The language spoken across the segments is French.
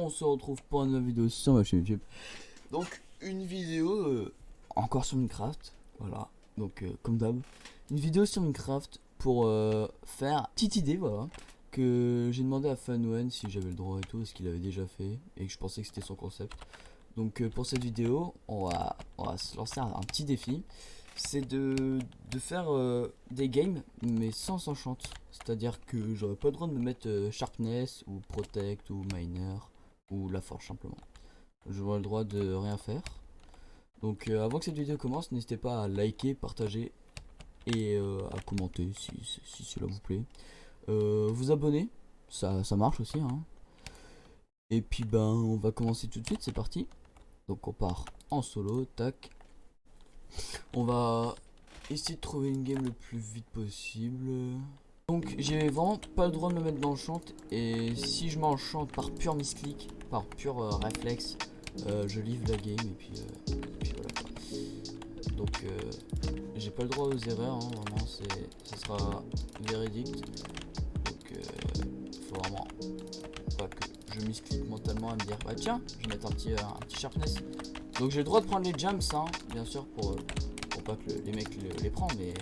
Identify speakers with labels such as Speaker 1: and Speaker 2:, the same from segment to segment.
Speaker 1: on se retrouve pour une nouvelle vidéo sur ma chaîne YouTube. Donc une vidéo encore sur Minecraft, voilà. Donc comme d'hab, une vidéo sur Minecraft pour faire une petite idée, voilà, que j'ai demandé à Funone si j'avais le droit et tout, ce qu'il avait déjà fait et que je pensais que c'était son concept. Donc pour cette vidéo, on va se lancer un petit défi. C'est de faire des games mais sans enchant. C'est-à-dire que j'aurais pas le droit de me mettre Sharpness ou Protect ou Miner ou La Forge simplement. J'aurais le droit de rien faire. Donc avant que cette vidéo commence, n'hésitez pas à liker, partager et à commenter si cela vous plaît. Vous abonner, ça marche aussi hein. Et puis ben on va commencer tout de suite, c'est parti. Donc on part en solo, tac. On va essayer de trouver une game le plus vite possible. Donc j'ai vraiment pas le droit de me mettre dans le chant. Et si je m'enchante par pur misclick, par pur réflexe, je livre la game et puis voilà quoi. Donc j'ai pas le droit aux erreurs hein, vraiment, ça sera véridique. Donc faut vraiment pas que je misclick mentalement à me dire bah tiens je vais mettre un petit sharpness. Donc j'ai le droit de prendre les jumps hein, bien sûr pour pas que les mecs les prennent, mais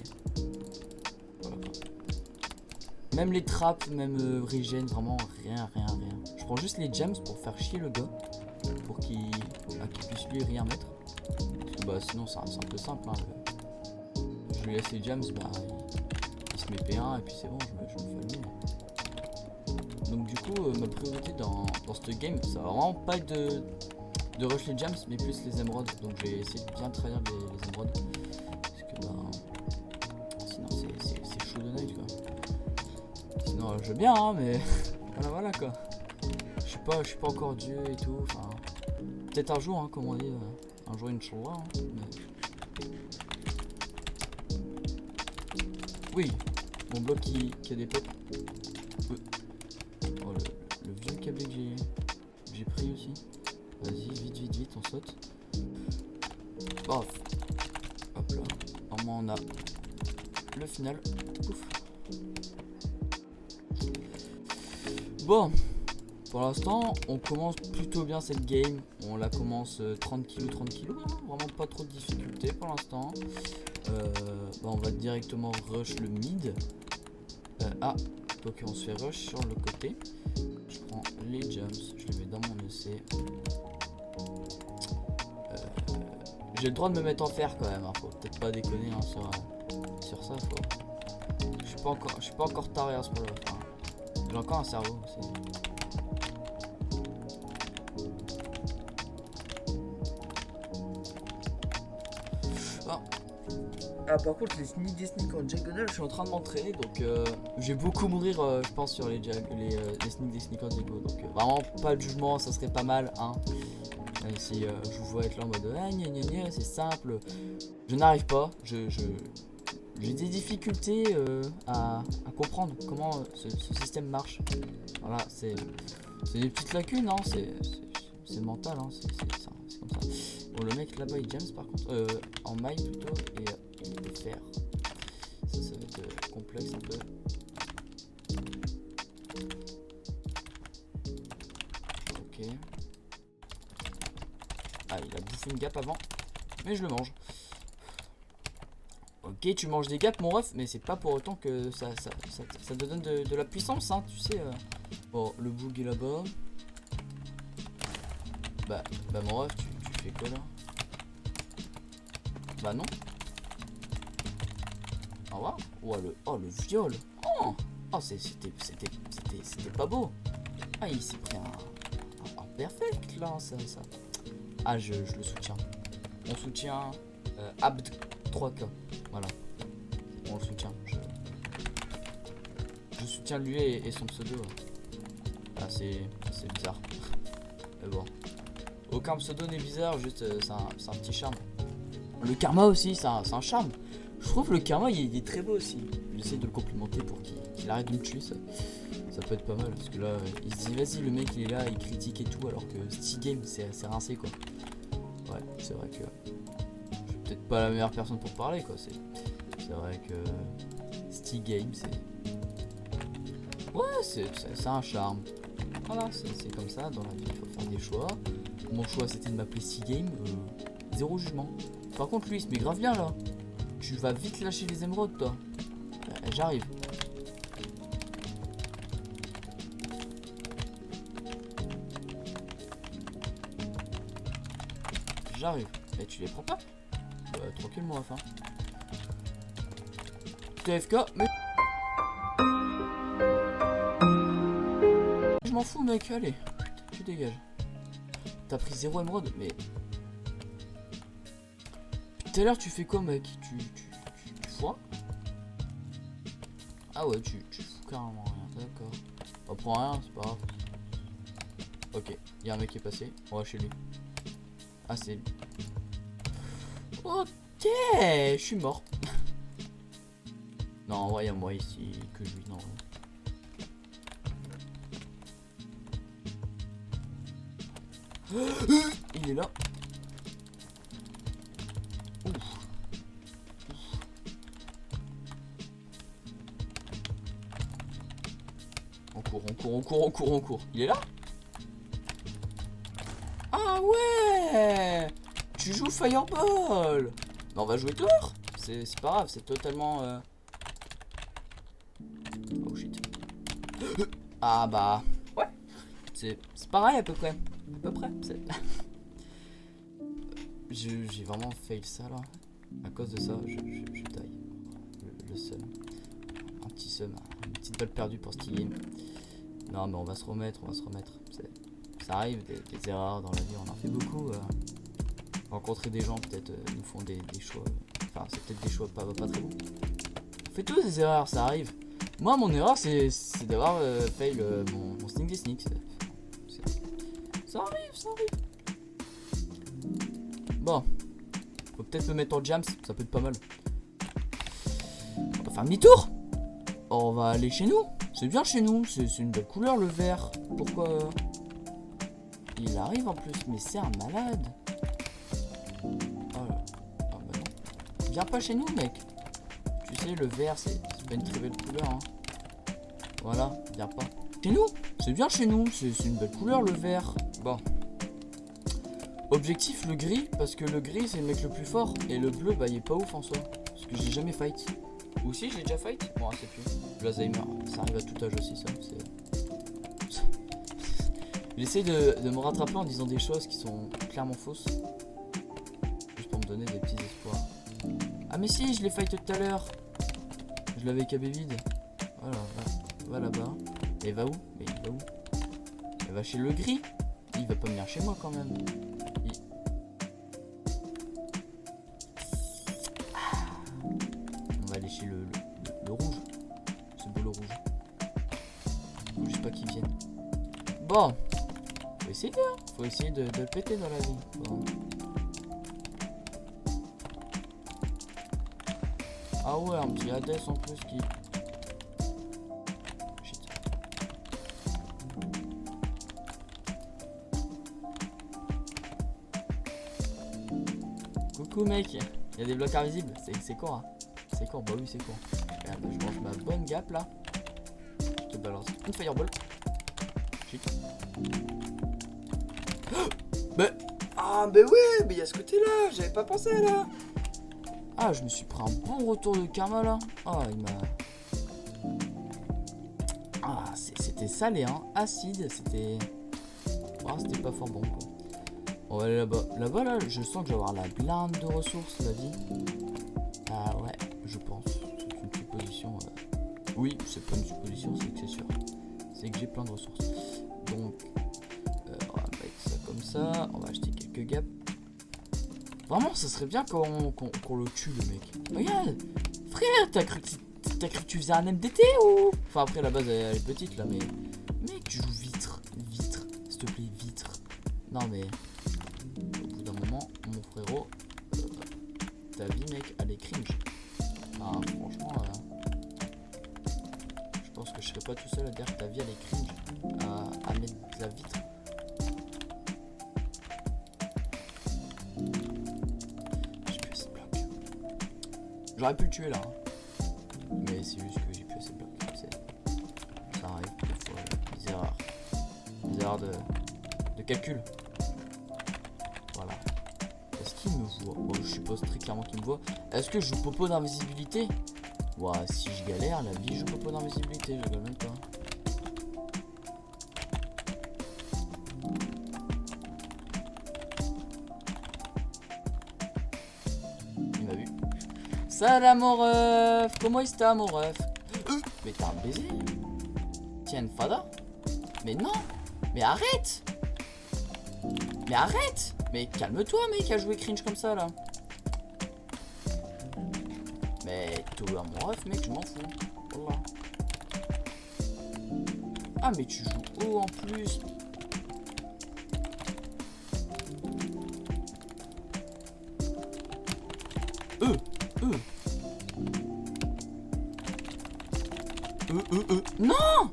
Speaker 1: voilà quoi. Même les traps, même regen, vraiment rien. Je prends juste les jumps pour faire chier le gars, pour qu'il puisse lui rien mettre. Parce que bah sinon c'est un peu simple hein, je lui laisse les jumps, bah il se met P1 et puis c'est bon, je me fais allumer. Donc du coup ma priorité dans cette game, ça va vraiment pas être de rush les gems mais plus les émeraudes. Donc je vais essayer de bien trahir les émeraudes parce que bah sinon c'est chaud de night quoi. Sinon je veux bien hein, mais voilà quoi. Je suis pas encore Dieu et tout, enfin peut-être un jour hein, comme on dit, un jour Inch'Allah hein, mais... Oui, mon bloc qui a des pop. Oh le vieux câble que j'ai pris aussi. Vas-y, vite, on saute. Paf. Hop là. Au moins on a le final. Ouf. Bon. Pour l'instant, on commence plutôt bien cette game. On la commence 30 kg, hein. Vraiment pas trop de difficulté pour l'instant. Bah on va directement rush le mid. Donc on se fait rush sur le côté. Je prends les jumps, je les mets dans mon EC. J'ai le droit de me mettre en fer quand même, hein. Faut peut-être pas déconner hein, sur ça. Je suis pas encore taré à ce moment-là. Enfin, j'ai encore un cerveau. Par contre les sneak en diagonale, je suis en train de m'entraîner donc je vais beaucoup mourir je pense sur les sneak en diagonale. Donc vraiment pas de jugement, ça serait pas mal hein. Même si je vous vois être là en mode c'est simple, je n'arrive pas, j'ai des difficultés à comprendre comment ce système marche. Voilà, c'est des petites lacunes hein, c'est mental hein, c'est comme ça. Bon le mec là-bas il jams par contre, en maille plutôt et il peut faire. Ça va être complexe un peu. Ok. Ah il a bouffé une gap avant, mais je le mange. Ok tu manges des gaps mon ref, mais c'est pas pour autant que ça te donne de la puissance hein, tu sais. Bon le boug est là-bas. Bah mon ref tu fais quoi là? Bah non. Au revoir. Oh le viol. Oh c'était pas beau. Ah il s'est pris un perfect là ça. Ah je le soutiens. On soutient Abd 3K. Voilà. On le soutient. Je soutiens lui et son pseudo. Ah c'est bizarre. Mais bon. Aucun pseudo n'est bizarre, juste c'est un petit charme. Le karma aussi, c'est un charme. Je trouve le karma il est très beau aussi. J'essaie de le complimenter pour qu'il arrête de me tuer, ça peut être pas mal. Parce que là, il se dit vas-y, le mec il est là, il critique et tout, alors que Steam Game c'est rincé quoi. Ouais, c'est vrai que je suis peut-être pas la meilleure personne pour parler quoi. C'est vrai que Steam Game c'est. Ouais, c'est un charme. Voilà, c'est comme ça, dans la vie, il faut faire des choix. Mon choix, c'était de m'appeler C-Game, zéro jugement. Par contre, lui, il se met grave bien, là. Tu vas vite lâcher les émeraudes, toi. J'arrive. J'arrive. Et tu les prends pas? Tranquillement, enfin. TFK, mais... Je m'en fous, mec, allez. Tu dégages. T'as pris 0 émeraude, mais... Tout à l'heure, tu fais quoi, mec? Tu foires? Ah ouais, tu fous carrément rien, d'accord. On prend rien, c'est pas grave. Ok, il y a un mec qui est passé, on va chez lui. Ah, c'est lui. Ok, je suis mort. Non, en vrai, il y a moi ici que je lui. Non. Il est là. Ouf. On court. Il est là? Ah ouais! Tu joues Fireball! Non, on va jouer dehors! C'est pas grave, c'est totalement... Oh shit. Ah bah... Ouais! C'est pareil à peu près. J'ai vraiment fail ça là. À cause de ça, je taille. Le seum. Un petit seum, une petite balle perdue pour ce game. Non mais on va se remettre. Ça arrive, des erreurs dans la vie, on en fait beaucoup. Rencontrer des gens peut-être nous font des choix. Enfin c'est peut-être des choix pas très bons. On fait tous des erreurs, ça arrive. Moi mon erreur c'est d'avoir fail mon sneak des sneaks. Ça arrive. Bon. Faut peut-être me mettre en jams, ça peut être pas mal. On va faire demi-tour. On va aller chez nous. C'est bien chez nous, c'est une belle couleur le vert. Pourquoi il arrive en plus, mais c'est un malade. Oh là. Ah bah non. Viens pas chez nous mec. Tu sais le vert c'est pas une très belle couleur hein. Voilà, viens pas. Chez nous, c'est bien chez nous, c'est une belle couleur le vert. Bon. Objectif le gris, parce que le gris c'est le mec le plus fort. Et le bleu bah il est pas ouf en soi. Parce que j'ai jamais fight. Ou si j'ai déjà fight. Bon c'est plus. L'Alzheimer, ça arrive à tout âge aussi ça. J'essaie de me rattraper en disant des choses qui sont clairement fausses. Juste pour me donner des petits espoirs. Ah mais si, je l'ai fight tout à l'heure. Je l'avais KB vide. Voilà, va là-bas. Et va où? Mais il va où? Il va chez le gris. Il va pas venir chez moi quand même. On va aller chez le rouge. Ce beau le rouge. Faut juste pas qu'il vienne. Bon. Faut essayer de le péter dans la vie. Bon. Ah ouais, un petit Hades en plus qui... Shit. Coucou mec, il y a des blocs invisibles, c'est quoi hein? C'est quoi? Bah oui c'est quoi. Regarde, je mange ma bonne gap là. Je te balance une fireball. Shit. Ah bah ouais, mais il y a ce côté là, j'avais pas pensé là. Ah je me suis pris un bon retour de karma là. Ah il m'a... Ah c'était salé hein, acide, c'était... Ah c'était pas fort bon quoi. On va aller là-bas. Là-bas là, je sens que je vais avoir la blinde de ressources la vie. Ah ouais, je pense. C'est une supposition. Oui, c'est pas une supposition, c'est que c'est sûr. C'est que j'ai plein de ressources. Donc... on va mettre ça comme ça, on va acheter quelques gaps. Vraiment, ça serait bien qu'on le tue, le mec. Regarde, frère, t'as cru que tu faisais un MDT ou... Enfin, après, la base, elle est petite, là, mais... Mec, tu joues vitre, s'il te plaît, vitre. Non, mais... Au bout d'un moment, mon frérot... ta vie, mec, elle est cringe. Enfin, franchement... je pense que je serais pas tout seul à dire que ta vie, elle est cringe. À mettre de la vitre. J'aurais pu le tuer là, hein. Mais c'est juste que j'ai plus assez de blocs. Ça arrive des fois, des erreurs. barre de calcul. Voilà. Est-ce qu'il me voit? Bon, je suppose très clairement qu'il me voit. Est-ce que je joue popo d'invisibilité? Ouah, si je galère, la vie je joue popo d'invisibilité, je rigole même pas. Il m'a vu. Salam mon ref, comment est-ce mon ref? Mais t'as un baiser? Tiens, une fada? Mais non! Mais arrête! Mais arrête! Mais calme-toi, mec, à jouer cringe comme ça là. Mais toi, mon ref, mec, je m'en fous. Voilà. Ah, mais tu joues haut en plus. Non!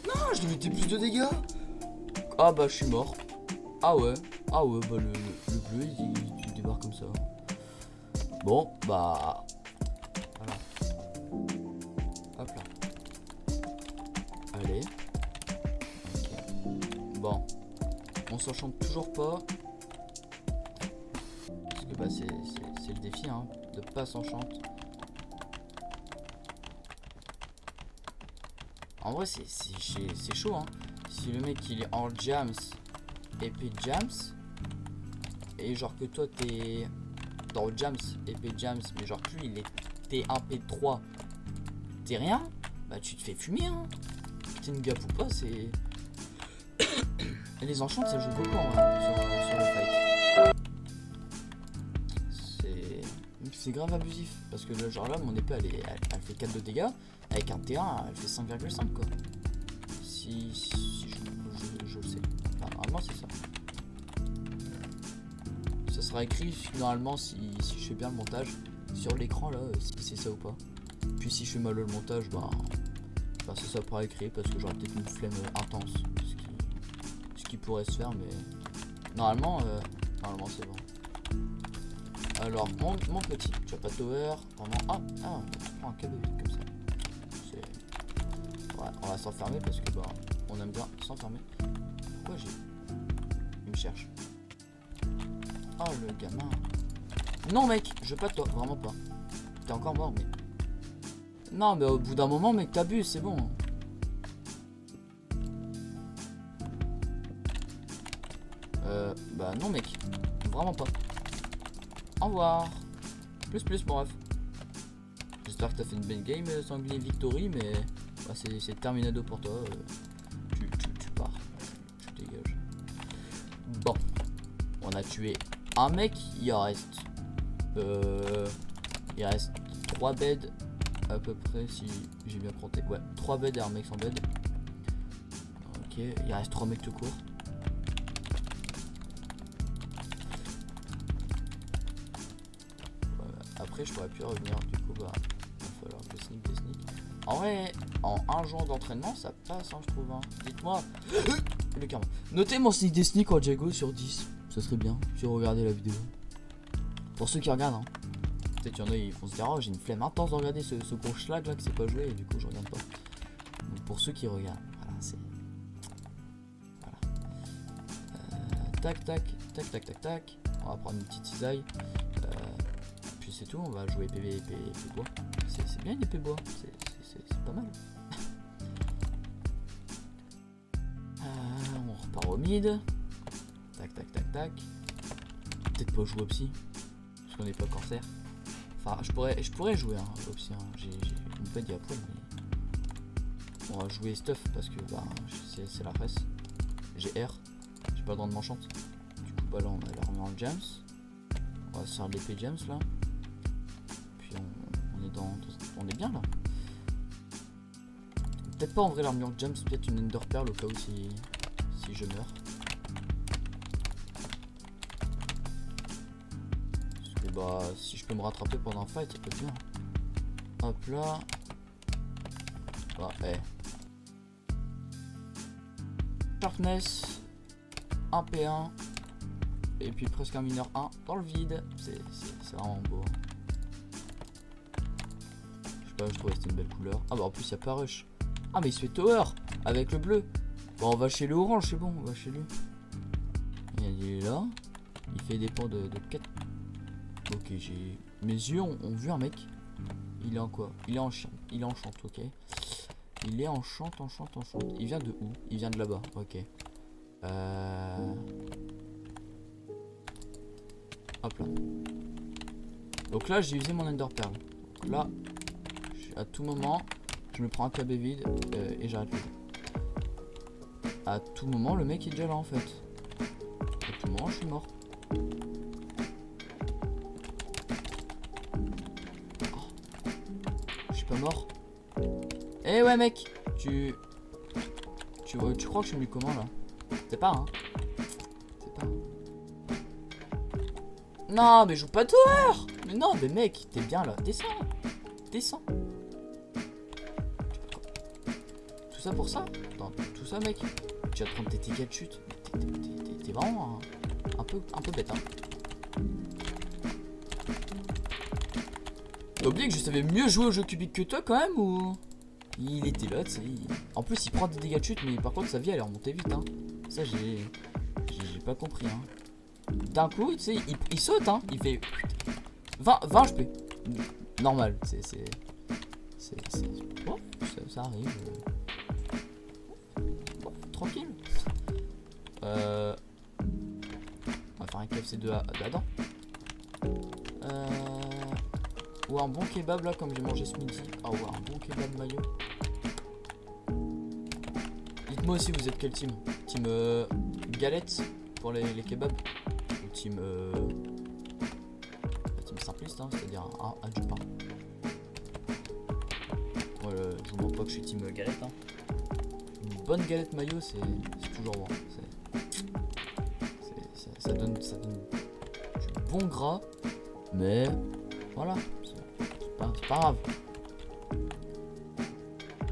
Speaker 1: Non, je devais mettre plus de dégâts. Ah bah, je suis mort. Ah ouais, bah le bleu, il débarque comme ça. Bon, bah... Voilà. Hop là. Allez. Ok. Bon. On s'enchante toujours pas. Parce que bah c'est le défi, hein, de pas s'enchanter. En vrai, c'est chaud, hein. Si le mec il est en jams, épée jams, et genre que toi t'es dans jams, épée jams, mais genre que lui il est T1, P3, t'es rien, bah tu te fais fumer, hein. T'es une gaffe ou pas, c'est. Et les enchantes, ça joue beaucoup en vrai sur le fight. C'est grave abusif, parce que là, genre là, mon épée elle fait 4 de dégâts, avec un T1, elle fait 5,5 quoi. Si je le sais. Enfin, normalement, c'est ça. Ça sera écrit normalement si je fais bien le montage sur l'écran là, si c'est ça ou pas. Puis si je fais mal le montage, bah ça sera écrit parce que j'aurai peut-être une flemme intense. Ce qui pourrait se faire, mais normalement c'est bon. Alors, mon petit, tu as pas de tower, vraiment. Ah, on prend un KB comme ça. Ouais, on va s'enfermer parce que bah on aime bien s'enfermer. Pourquoi il me cherche? Oh le gamin. Non mec, je veux pas de toi, vraiment pas. T'es encore mort mais. Non mais au bout d'un moment mec t'abuses, c'est bon. Bah non mec, vraiment pas. Au revoir. Plus mon ref. J'espère que t'as fait une belle game sanglier victory, mais bah, c'est terminado pour toi. Tu pars. Tu dégages. Bon. On a tué un mec, il reste 3 beds à peu près si j'ai bien compté. Ouais, 3 beds et un mec sans bed. Ok, il reste 3 mecs tout court. Après je pourrais plus revenir, du coup bah il va falloir que je des sneak. En vrai, en un jour d'entraînement ça passe hein, je trouve hein. Dites-moi le karma. Notez mon sneak des sneak en Jago sur 10. Ce serait bien si vous regardez la vidéo. Pour ceux qui regardent hein. Peut-être qu'il y en a ils vont se dire oh j'ai une flemme intense de regarder ce gros schlag là que c'est pas joué et du coup je regarde pas. Donc pour ceux qui regardent, voilà c'est. Voilà. Tac. On va prendre une petite cisaille. Puis c'est tout, on va jouer PV épée bois. C'est bien une épée bois, c'est pas mal. On repart au mid. Tac. Peut-être pas jouer au psy. Parce qu'on n'est pas corsaire. Enfin, je pourrais jouer hein, au psy. Hein. J'ai une pelle à poil, mais. On va jouer stuff parce que bah, c'est la presse. J'ai R. J'ai pas le droit de m'enchanter. Du coup, bah là, on va la remettre en jams. On va se faire l'épée jams là. Puis on est bien là. Peut-être pas en vrai l'armure jams, peut-être une ender pearl au cas où si je meurs. Parce que bah si je peux me rattraper pendant un fight, ça peut être bien. Hop là. Bah Sharpness, 1 P1 et puis presque un mineur 1 dans le vide. C'est vraiment beau. Je sais pas, je trouvais que c'était une belle couleur. Ah bah en plus il y a pas rush. Ah mais il se fait tower avec le bleu. Bon, on va chez le orange, c'est bon, on va chez lui. Il est là. Il fait des pans de 4. Ok, j'ai. Mes yeux ont vu un mec. Il est en quoi? Il est en chante. Il est en chante, ok. Il est en chante. Il vient de où? Il vient de là-bas, ok. Hop là. Donc là, j'ai usé mon Ender Pearl. Donc là, à tout moment, je me prends un KB vide et j'arrête le jeu. À tout moment, le mec est déjà là en fait. À tout moment, je suis mort. Oh. Je suis pas mort. Eh ouais mec, tu crois que je suis mis comment là? C'est pas hein. C'est pas. Non mais joue pas tour. Mais non mais mec, t'es bien là. Descends. Descends. Tout ça pour ça? Attends, tout ça mec. Tu vas te prendre tes tickets de chute. T'es vraiment un peu bête hein. T'as oublié que je savais mieux jouer au jeu cubique que toi quand même ou? Il était là, tu sais. En plus il prend des dégâts de chute mais par contre sa vie elle est remontée vite hein. Ça j'ai pas compris hein. D'un coup tu sais il saute hein. Il fait 20 HP. Normal, c'est bon, ça arrive. Bon, tranquille. On va faire un KFC2 là-dedans. Ou un bon kebab là comme j'ai mangé ce midi. Ah ouais, un bon kebab mayo. Dites-moi aussi vous êtes quel team? Team galette pour les kebabs? Ou team team simpliste hein, c'est-à-dire un du pain. Moi je vous montre pas que je suis team galette hein. Une bonne galette mayo c'est toujours bon. Ça donne du bon gras. Mais voilà. C'est pas grave.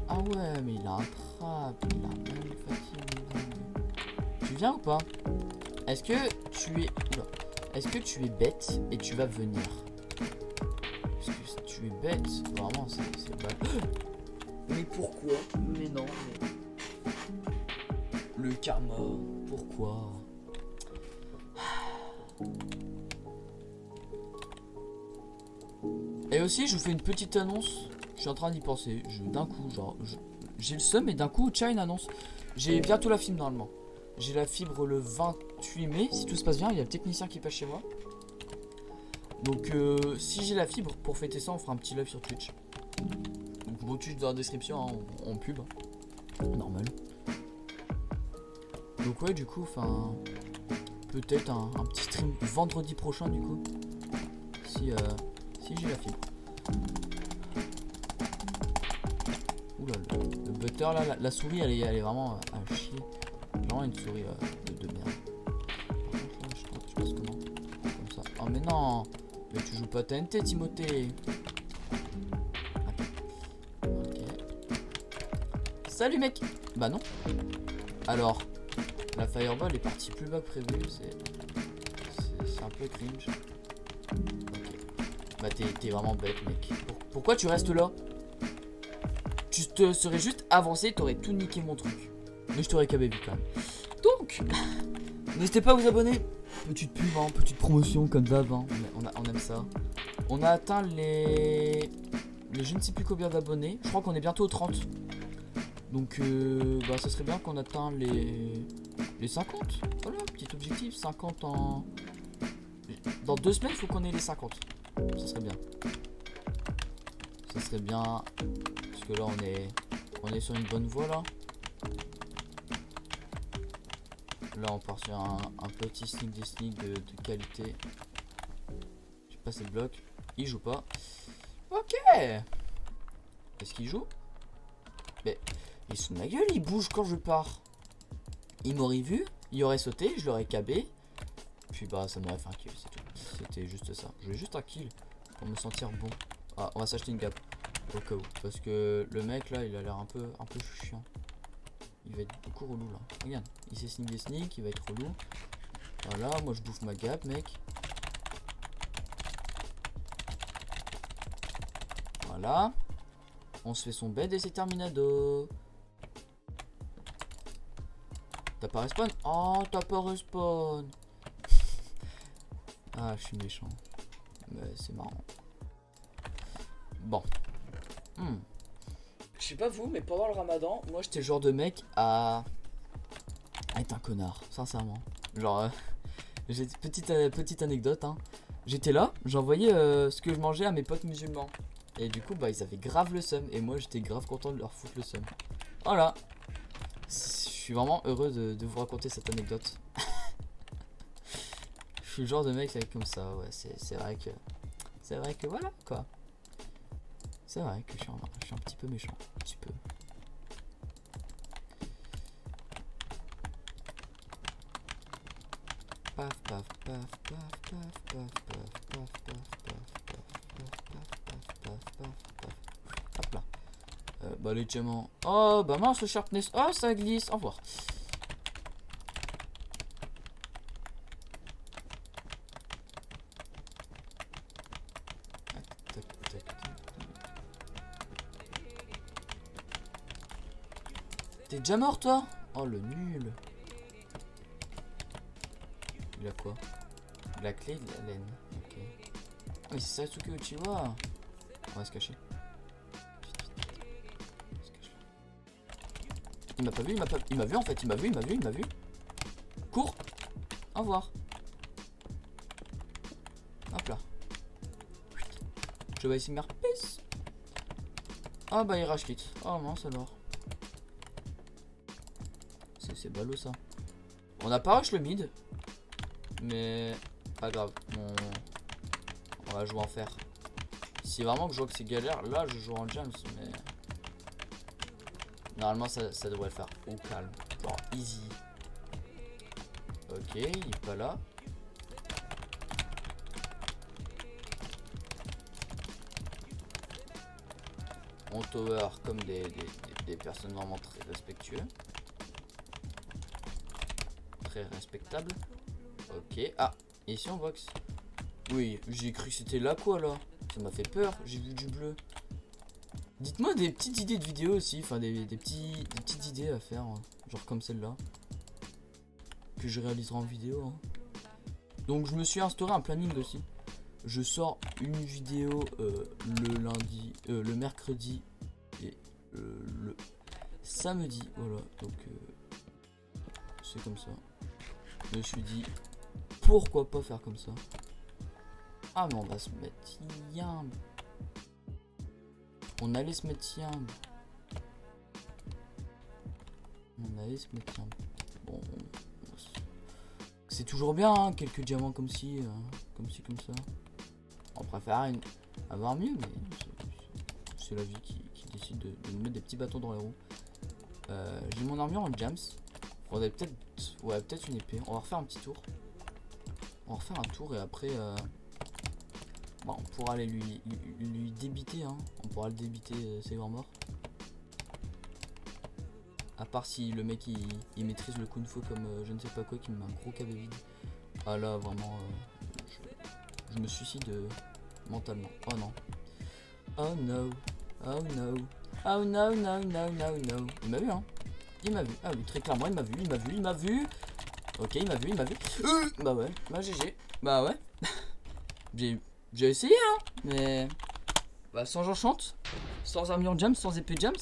Speaker 1: Ah ouais mais il a un trap. Il a un manufacture. Tu viens ou pas? Est-ce que tu es. Oula. Est-ce que tu es bête et tu vas venir? Parce que si tu es bête, vraiment c'est pas. Mais pourquoi? Mais non, mais. Le karma, pourquoi? Et aussi, je vous fais une petite annonce. Je suis en train d'y penser. D'un coup, genre, j'ai le seum et d'un coup, tiens, une annonce. J'ai bientôt la fibre normalement. J'ai la fibre le 28 mai. Si tout se passe bien, il y a le technicien qui passe chez moi. Donc, si j'ai la fibre, pour fêter ça, on fera un petit live sur Twitch. Donc, mon Twitch dans la description, hein, en pub. Normal. Donc, ouais, du coup, enfin. Peut-être un petit stream vendredi prochain, du coup. Si j'ai la fibre. Oula, le butter là, la souris elle est vraiment à chier. Vraiment une souris de merde. Par contre là, je passe comment? Comme ça. Oh mais non! Mais tu joues pas TNT Timothée! Ok. Salut mec! Bah non! Alors, la fireball est partie plus bas que prévu, c'est un peu cringe. Bah t'es vraiment bête mec. Pourquoi tu restes là? Tu te serais juste avancé, t'aurais tout niqué mon truc. Mais je t'aurais cabé vite quand même. Donc, n'hésitez pas à vous abonner. Petite pub, hein, petite promotion comme d'hab. Hein. On aime ça. On a atteint les je ne sais plus combien d'abonnés. Je crois qu'on est bientôt aux 30. Donc bah ça serait bien qu'on atteigne les 50. Voilà, petit objectif, 50 en... Dans 2 semaines, il faut qu'on ait les 50. Ça serait bien. Ça serait bien. Parce que là, on est sur une bonne voie, là. Là, on part sur un petit sneak des sneaks de qualité. J'ai passé le bloc. Il joue pas. Ok. Est-ce qu'il joue? Mais il se fout de ma gueule, il bouge quand je pars. Il m'aurait vu, il aurait sauté, je l'aurais cabé. Puis bah, ça m'aurait fait un kill, c'est tout. C'était juste ça. Je voulais juste un kill pour me sentir bon. Ah, on va s'acheter une gap au cas où. Parce que le mec là, il a l'air un peu chiant. Il va être beaucoup relou là. Regarde, il sait sneak des sneaks, il va être relou. Voilà, moi je bouffe ma gap, mec. Voilà. On se fait son bed et c'est terminado. pas respawn. Oh, t'as pas respawn. Ah, je suis méchant. Mais c'est marrant. Bon. Je sais pas vous, mais pendant le ramadan, moi j'étais le genre de mec à être un connard, sincèrement. Genre, j'ai petite anecdote, hein. J'étais là, j'envoyais ce que je mangeais à mes potes musulmans. Et du coup, bah, ils avaient grave le seum. Et moi, j'étais grave content de leur foutre le seum. Voilà. Je suis vraiment heureux de vous raconter cette anecdote. Je suis le genre de mec comme ça, ouais. C'est vrai que... C'est vrai que voilà, quoi. C'est vrai que je suis un petit peu méchant. Un petit peu. Paf, paf, paf, paf, paf, paf, paf, paf, paf, paf, paf. Hop là. Bah les diamants. Oh bah mince le sharpness. Oh ça glisse. Au revoir. T'es déjà mort toi? Oh le nul. Il a quoi? La clé de la laine. Ok. Ah mais c'est Sasuke Uchiwa. On va se cacher. Il m'a pas vu, il m'a vu en fait, il m'a vu. Cours. Au revoir. Hop là. Je vais essayer de me repisse. Ah bah il rage quitte. Oh mince alors. C'est ballot ça. On a pas rush le mid. Mais pas grave. On va jouer en fer. Si vraiment que je vois que c'est galère, là je joue en James. Mais normalement ça devrait le faire au calme. Genre easy. Ok, il est pas là. On tower comme des personnes vraiment très respectueux. Très respectable. Ok. Ah, et ici on boxe. Oui, j'ai cru que c'était là quoi là. Ça m'a fait peur, j'ai vu du bleu. Dites-moi des petites idées de vidéos aussi, enfin des petites idées à faire, hein, genre comme celle-là. Que je réaliserai en vidéo. Hein. Donc je me suis instauré un planning aussi. Je sors une vidéo le lundi, le mercredi et le samedi. Voilà, donc c'est comme ça. Je me suis dit, pourquoi pas faire comme ça. Ah mais on va se mettre yamb. On allait se mettre yamb. Bon, c'est toujours bien, hein, quelques diamants comme ci, comme ça. On préfère avoir mieux, mais c'est la vie qui décide de nous mettre des petits bâtons dans les roues. J'ai mon armure en jams. Faudrait peut-être une épée. On va refaire un petit tour. On va refaire un tour et après bon, on pourra aller lui débiter, hein. On pourra le débiter, c'est grand mort. À part si le mec il maîtrise le kung fu comme je ne sais pas quoi, qui me met un gros KB vide. Ah là vraiment je me suicide mentalement. Oh non. Oh no. Oh no. Oh no no no no no. Il m'a vu hein. Il m'a vu. Ah oui très clairement il m'a vu. Ok il m'a vu. Bah ouais. Bah GG. Bah ouais. J'ai essayé hein. Mais bah sans enchante. Sans armure jams, sans épée jams.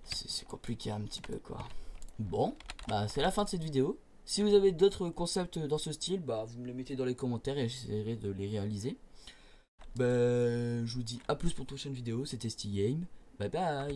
Speaker 1: C'est compliqué un petit peu quoi. Bon, bah c'est la fin de cette vidéo. Si vous avez d'autres concepts dans ce style, bah vous me les mettez dans les commentaires et j'essaierai de les réaliser. Bah je vous dis à plus pour une prochaine vidéo, c'était StyGame. Bye bye.